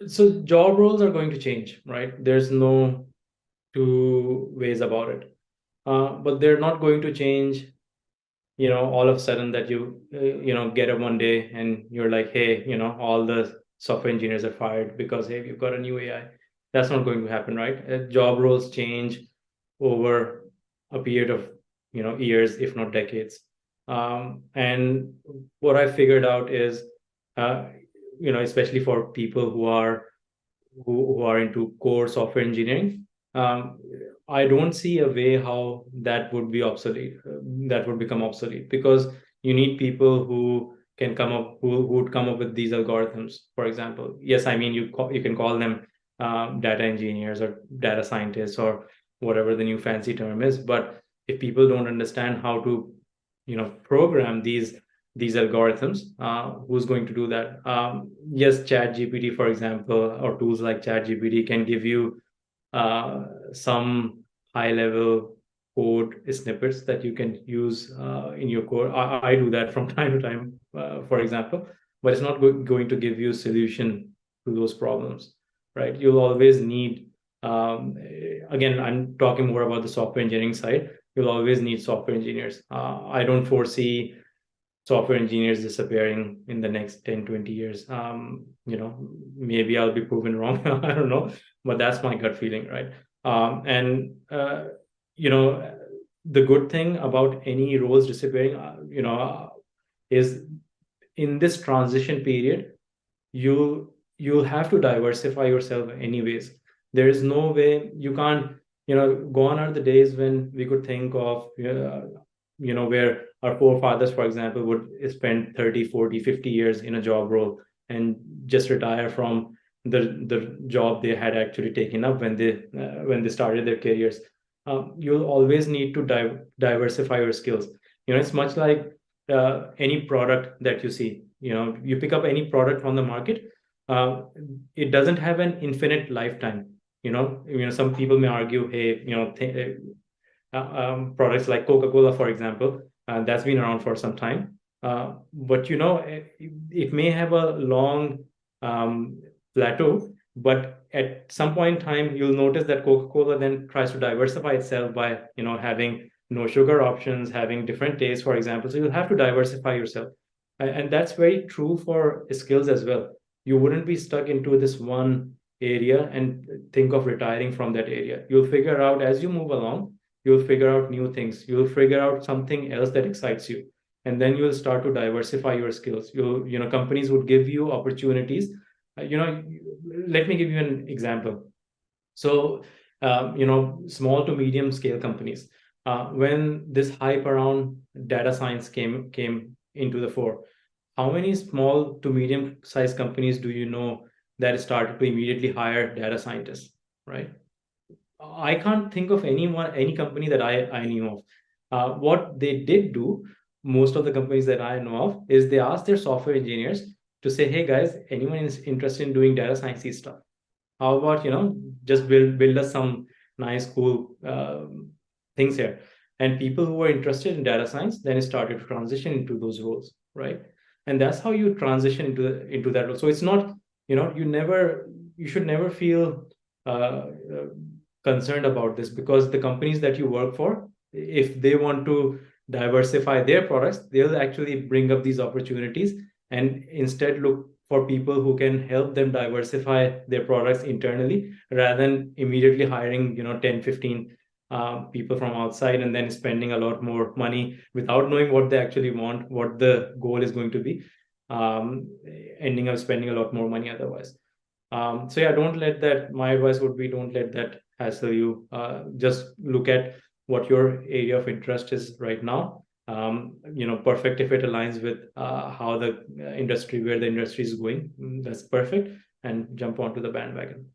So job roles are going to change, right? There's no two ways about it. But they're not going to change, all of a sudden that get up one day and you're like, hey, all the software engineers are fired because, hey, we've got a new AI. That's not going to happen, right? Job roles change over a period of, years, if not decades. And what I figured out is, uh, especially for people who are into core software engineering, um, I don't see a way how that would be obsolete, that would become obsolete, because you need people who can come up, who would come up with these algorithms. For example, yes, I mean, you can call them data engineers or data scientists or whatever the new fancy term is, but if people don't understand how to, program these algorithms, who's going to do that? Yes, chat gpt, for example, or tools like chat gpt can give you some high level code snippets that you can use in your code. I do that from time to time, for example, but it's not going to give you a solution to those problems, right? You'll always need, again, I'm talking more about the software engineering side. You'll always need software engineers. I don't foresee software engineers disappearing in the next 10-20 years. Maybe I'll be proven wrong. I don't know, but that's my gut feeling, right? And you know the good thing about any roles disappearing, is in this transition period, you'll have to diversify yourself anyways. There is no way you can't, gone are the days when we could think of, where our forefathers, for example, would spend 30, 40, 50 years in a job role and just retire from the job they had actually taken up when they started their careers. You'll always need to diversify your skills. It's much like any product that you see. You pick up any product from the market, uh, it doesn't have an infinite lifetime. Some people may argue, hey, products like Coca-Cola, for example, that's been around for some time. But it may have a long um, plateau, but at some point in time, you'll notice that Coca-Cola then tries to diversify itself by having no sugar options, having different tastes, for example. So you'll have to diversify yourself, and that's very true for skills as well. You wouldn't be stuck into this one area and think of retiring from that area. You'll figure out as you move along, you'll figure out new things, you'll figure out something else that excites you, and then you'll start to diversify your skills. Companies would give you opportunities. Let me give you an example. So small to medium scale companies, when this hype around data science came into the fore, how many small to medium sized companies do you know that started to immediately hire data scientists, right? I can't think of any company that I knew of. What they did do, most of the companies that I know of, is they asked their software engineers to say, "Hey guys, anyone is interested in doing data science stuff? How about just build us some nice, cool things here." And people who were interested in data science then started to transition into those roles, right? And that's how you transition into that role. So it's not, you should never feel uh, uh, concerned about this, because the companies that you work for, if they want to diversify their products, they'll actually bring up these opportunities and instead look for people who can help them diversify their products internally, rather than immediately hiring 10, 15 people from outside and then spending a lot more money without knowing what they actually want, what the goal is going to be, um, ending up spending a lot more money otherwise. So yeah, don't let that. My advice would be, don't let that hassle you. Just look at what your area of interest is right now. Perfect if it aligns with how the industry, where the industry is going. That's perfect, and jump onto the bandwagon.